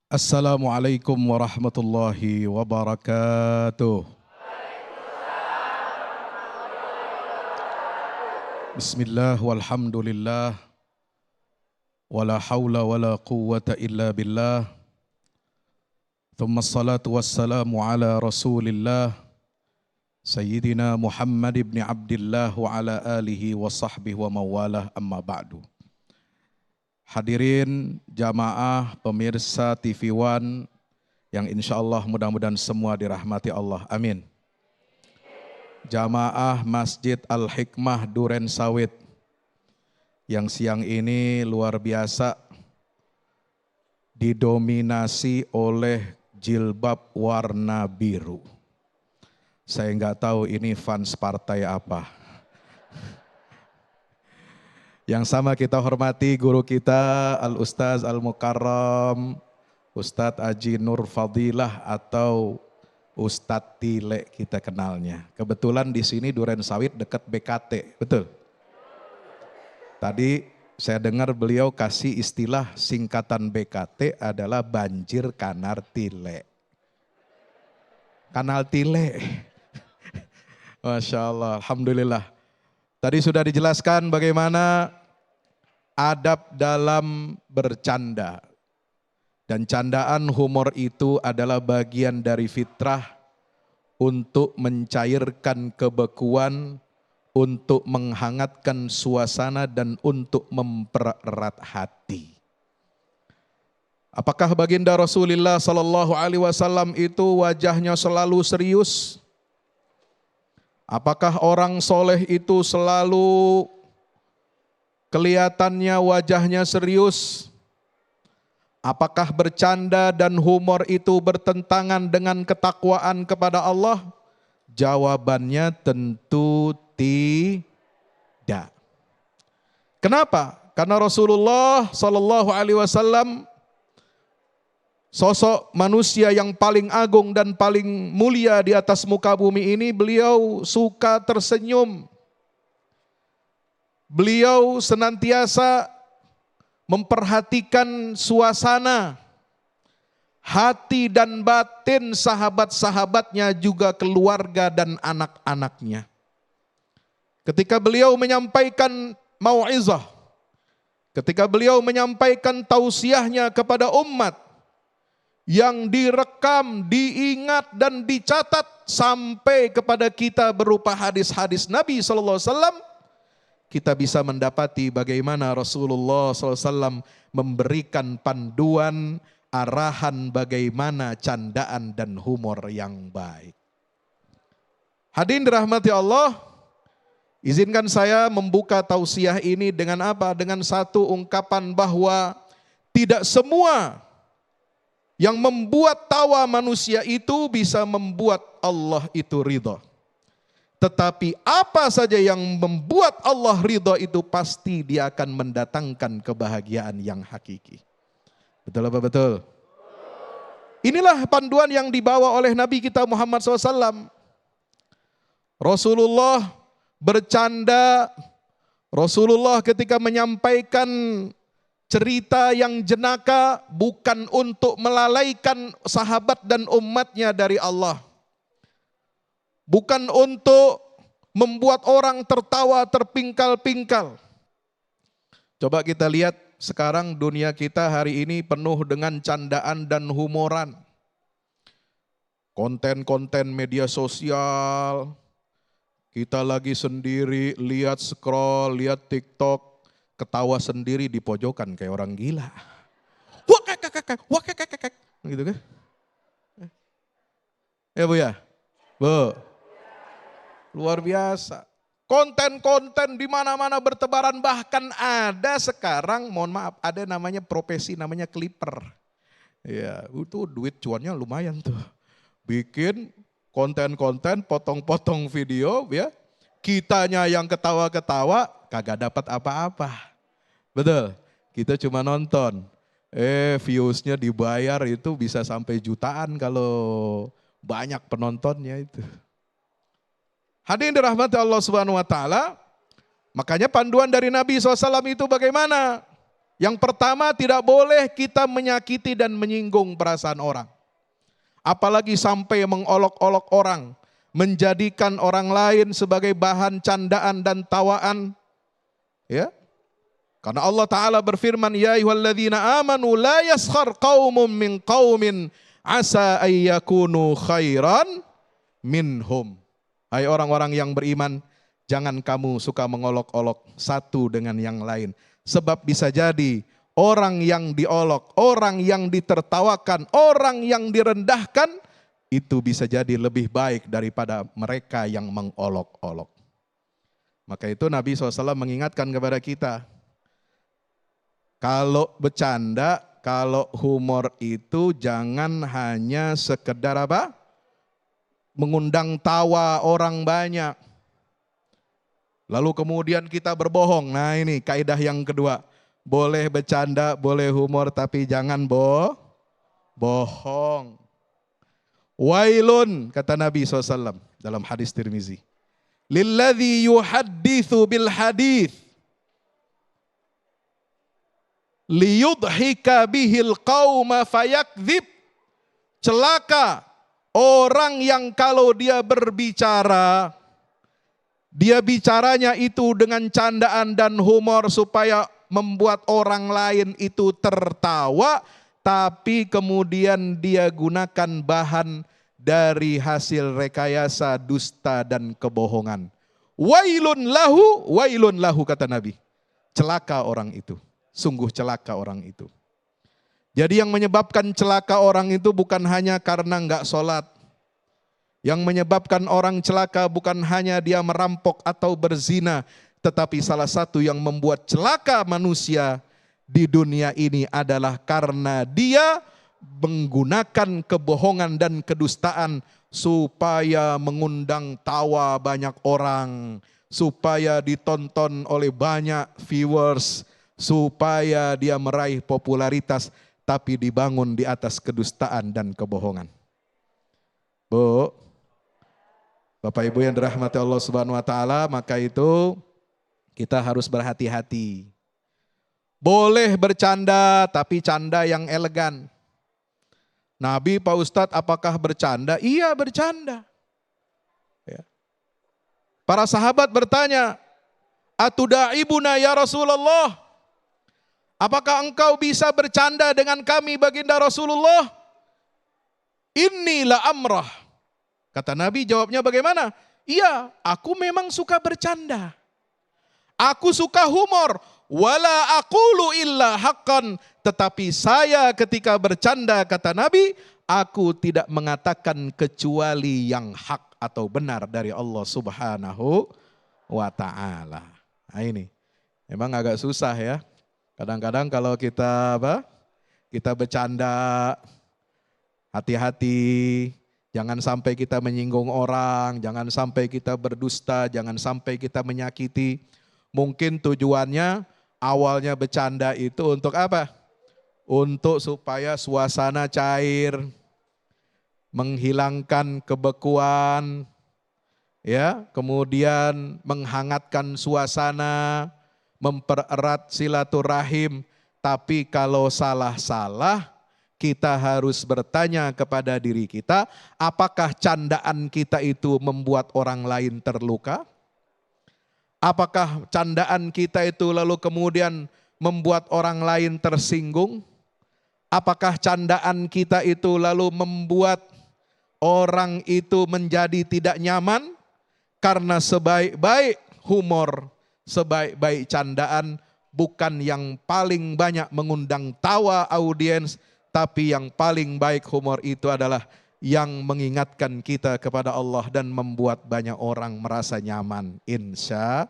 Assalamualaikum warahmatullahi wabarakatuh. Bismillah walhamdulillah. Wala hawla wala quwwata illa billah. Thumma salatu wassalamu ala rasulillah. Sayyidina Muhammad ibn Abdillah wa ala alihi wa sahbihi wa mawalah amma ba'du. Hadirin jamaah pemirsa TV One yang insya Allah mudah-mudahan semua dirahmati Allah, amin. Jamaah Masjid Al-Hikmah Duren Sawit yang siang ini luar biasa didominasi oleh jilbab warna biru. Saya nggak tahu ini fans partai apa. Yang sama kita hormati guru kita Al-Ustaz Al-Mukarram, Ustadz Haji Nur Fadilah atau Ustadz Tile kita kenalnya. Kebetulan di sini Duren Sawit dekat BKT, betul? Tadi saya dengar beliau kasih istilah singkatan BKT adalah Banjir Kanar Tile. Kanal Tile. Masya Allah, Alhamdulillah. Tadi sudah dijelaskan bagaimana adab dalam bercanda. Dan candaan humor itu adalah bagian dari fitrah untuk mencairkan kebekuan, untuk menghangatkan suasana dan untuk mempererat hati. Apakah baginda Rasulullah Sallallahu Alaihi Wasallam itu wajahnya selalu serius? Apakah orang soleh itu selalu kelihatannya wajahnya serius? Apakah bercanda dan humor itu bertentangan dengan ketakwaan kepada Allah? Jawabannya tentu tidak. Kenapa? Karena Rasulullah Sallallahu Alaihi Wasallam sosok manusia yang paling agung dan paling mulia di atas muka bumi ini, beliau suka tersenyum. Beliau senantiasa memperhatikan suasana, hati dan batin sahabat-sahabatnya, juga keluarga dan anak-anaknya. Ketika beliau menyampaikan mau'izah, ketika beliau menyampaikan tausiahnya kepada umat, yang direkam, diingat dan dicatat sampai kepada kita berupa hadis-hadis Nabi SAW, kita bisa mendapati bagaimana Rasulullah SAW memberikan panduan, arahan bagaimana candaan dan humor yang baik. Hadirin dirahmati Allah, izinkan saya membuka tausiah ini dengan apa? Dengan satu ungkapan bahwa tidak semua yang membuat tawa manusia itu bisa membuat Allah itu ridha. Tetapi apa saja yang membuat Allah ridha itu pasti dia akan mendatangkan kebahagiaan yang hakiki. Betul apa betul? Inilah panduan yang dibawa oleh Nabi kita Muhammad SAW. Rasulullah bercanda, Rasulullah ketika menyampaikan cerita yang jenaka bukan untuk melalaikan sahabat dan umatnya dari Allah. Bukan untuk membuat orang tertawa terpingkal-pingkal. Coba kita lihat sekarang dunia kita hari ini penuh dengan candaan dan humoran. Konten-konten media sosial, kita lagi sendiri lihat scroll, lihat TikTok, ketawa sendiri di pojokan kayak orang gila. Gitu kan? Ya Bu ya? Bu. Luar biasa. Konten-konten di mana-mana bertebaran, bahkan ada sekarang, mohon maaf, ada namanya profesi namanya clipper. Ya, itu duit cuannya lumayan tuh. Bikin konten-konten, potong-potong video ya. Kitanya yang ketawa-ketawa kagak dapat apa-apa. Betul? Kita cuma nonton. Viewsnya dibayar itu bisa sampai jutaan kalau banyak penontonnya itu. Hadirin dirahmati Allah Subhanahu wa taala, makanya panduan dari Nabi SAW itu bagaimana? Yang pertama, tidak boleh kita menyakiti dan menyinggung perasaan orang. Apalagi sampai mengolok-olok orang, menjadikan orang lain sebagai bahan candaan dan tawaan. Ya. Karena Allah Ta'ala berfirman, ya ayyuhalladzina amanu la yaskhar qaumun min qaumin asa ayyakunu khairan minhum. Hai orang-orang yang beriman, jangan kamu suka mengolok-olok satu dengan yang lain. Sebab bisa jadi orang yang diolok, orang yang ditertawakan, orang yang direndahkan, itu bisa jadi lebih baik daripada mereka yang mengolok-olok. Maka itu Nabi SAW mengingatkan kepada kita, kalau bercanda, kalau humor itu jangan hanya sekedar apa? Mengundang tawa orang banyak. Lalu kemudian kita berbohong. Nah ini kaidah yang kedua. Boleh bercanda, boleh humor, tapi jangan bohong. Wailun, kata Nabi SAW dalam hadis Tirmizi. Lilladzi yuhaddithu bil hadith. Liyudhika bihil qawma fayakdzib. Celaka orang yang kalau dia berbicara, dia bicaranya itu dengan candaan dan humor supaya membuat orang lain itu tertawa, tapi kemudian dia gunakan bahan dari hasil rekayasa, dusta dan kebohongan. Wailun lahu kata Nabi. Celaka orang itu, sungguh celaka orang itu. Jadi yang menyebabkan celaka orang itu bukan hanya karena enggak sholat. Yang menyebabkan orang celaka bukan hanya dia merampok atau berzina, tetapi salah satu yang membuat celaka manusia di dunia ini adalah karena dia menggunakan kebohongan dan kedustaan supaya mengundang tawa banyak orang, supaya ditonton oleh banyak viewers, supaya dia meraih popularitas, tapi dibangun di atas kedustaan dan kebohongan. Bu, Bapak Ibu yang dirahmati Allah Subhanahu wa taala, maka itu kita harus berhati-hati. Boleh bercanda, tapi canda yang elegan. Nabi, Pak Ustadz, apakah bercanda? Iya, bercanda. Ya. Para sahabat bertanya, "Atuda'ibuna ya Rasulullah? Apakah engkau bisa bercanda dengan kami baginda Rasulullah?" Inilah amrah. Kata Nabi, jawabnya bagaimana? Iya, aku memang suka bercanda. Aku suka humor. Wala aqulu illa haqqan. Tetapi saya ketika bercanda, kata Nabi, aku tidak mengatakan kecuali yang hak atau benar dari Allah Subhanahu wa ta'ala. Nah ini, memang agak susah ya. Kadang-kadang kalau kita bercanda, hati-hati. Jangan sampai kita menyinggung orang, jangan sampai kita berdusta, jangan sampai kita menyakiti. Mungkin tujuannya awalnya bercanda itu untuk apa? Untuk supaya suasana cair, menghilangkan kebekuan, ya, kemudian menghangatkan suasana, mempererat silaturahim. Tapi kalau salah-salah, kita harus bertanya kepada diri kita, apakah candaan kita itu membuat orang lain terluka? Apakah candaan kita itu lalu kemudian membuat orang lain tersinggung? Apakah candaan kita itu lalu membuat orang itu menjadi tidak nyaman? Karena sebaik-baik humor, sebaik-baik candaan bukan yang paling banyak mengundang tawa audiens, tapi yang paling baik humor itu adalah yang mengingatkan kita kepada Allah dan membuat banyak orang merasa nyaman. Insya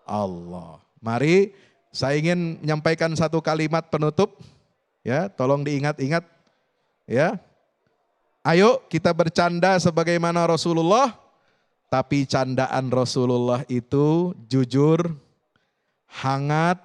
Allah. Mari saya ingin menyampaikan satu kalimat penutup. Ya, tolong diingat-ingat. Ya, ayo kita bercanda sebagaimana Rasulullah. Tapi candaan Rasulullah itu jujur, hangat,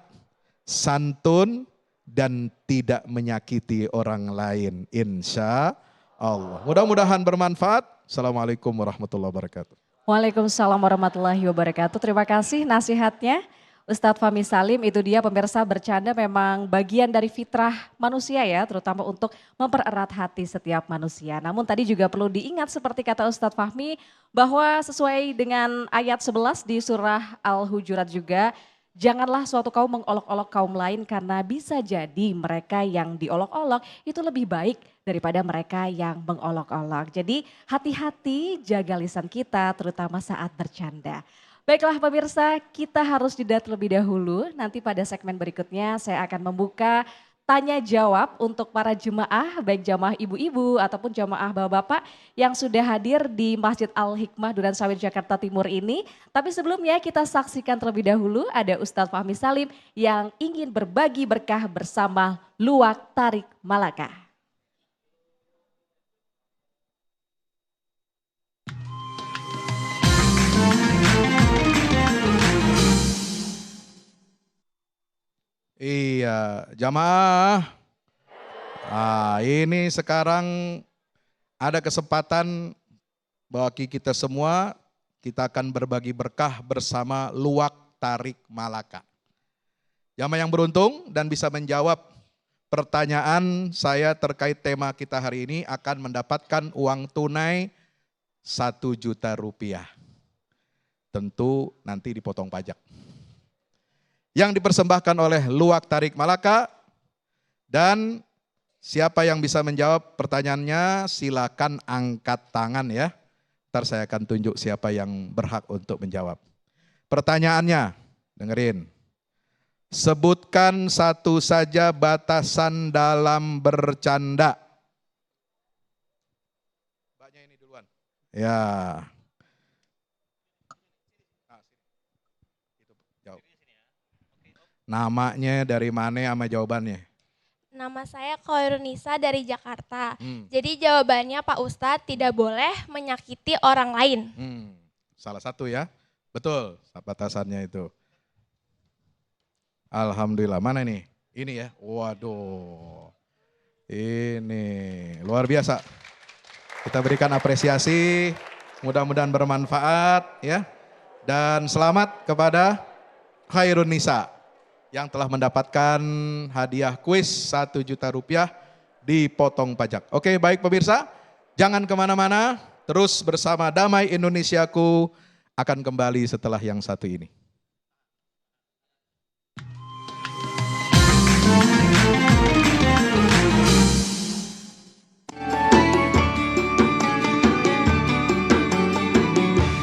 santun, dan tidak menyakiti orang lain. Insya Allah. Mudah-mudahan bermanfaat. Assalamualaikum warahmatullahi wabarakatuh. Waalaikumsalam warahmatullahi wabarakatuh. Terima kasih nasihatnya Ustadz Fahmi Salim, itu dia pemirsa, bercanda memang bagian dari fitrah manusia ya, terutama untuk mempererat hati setiap manusia. Namun tadi juga perlu diingat seperti kata Ustadz Fahmi bahwa sesuai dengan ayat 11 di surah Al-Hujurat juga, janganlah suatu kaum mengolok-olok kaum lain karena bisa jadi mereka yang diolok-olok itu lebih baik daripada mereka yang mengolok-olok. Jadi hati-hati jaga lisan kita terutama saat bercanda. Baiklah pemirsa, kita harus jeda terlebih dahulu. Nanti pada segmen berikutnya saya akan membuka tanya jawab untuk para jemaah, baik jemaah ibu-ibu ataupun jemaah bapak-bapak yang sudah hadir di Masjid Al-Hikmah Durensawit Jakarta Timur ini. Tapi sebelumnya kita saksikan terlebih dahulu ada Ustadz Fahmi Salim yang ingin berbagi berkah bersama Luwak Tarik Malaka. Iya, jamaah. Ini sekarang ada kesempatan bagi kita semua, kita akan berbagi berkah bersama Luwak Tarik Malaka. Jamaah yang beruntung dan bisa menjawab pertanyaan saya terkait tema kita hari ini akan mendapatkan uang tunai 1 juta rupiah. Tentu nanti dipotong pajak. Yang dipersembahkan oleh Luwak Tarik Malaka, dan siapa yang bisa menjawab pertanyaannya silakan angkat tangan ya. Ntar saya akan tunjuk siapa yang berhak untuk menjawab. Pertanyaannya, dengerin. Sebutkan satu saja batasan dalam bercanda. Mbaknya ini duluan. Ya. Namanya dari mana sama jawabannya? Nama saya Koirunisa dari Jakarta. Jadi jawabannya Pak Ustadz tidak boleh menyakiti orang lain. Salah satu ya, betul batasannya itu. Alhamdulillah, mana nih? Ini ya, waduh. Ini luar biasa. Kita berikan apresiasi, mudah-mudahan bermanfaat ya. Dan selamat kepada Khairunisa yang telah mendapatkan hadiah kuis 1 juta rupiah dipotong pajak. Oke, baik pemirsa, jangan kemana-mana, terus bersama Damai Indonesiaku akan kembali setelah yang satu ini.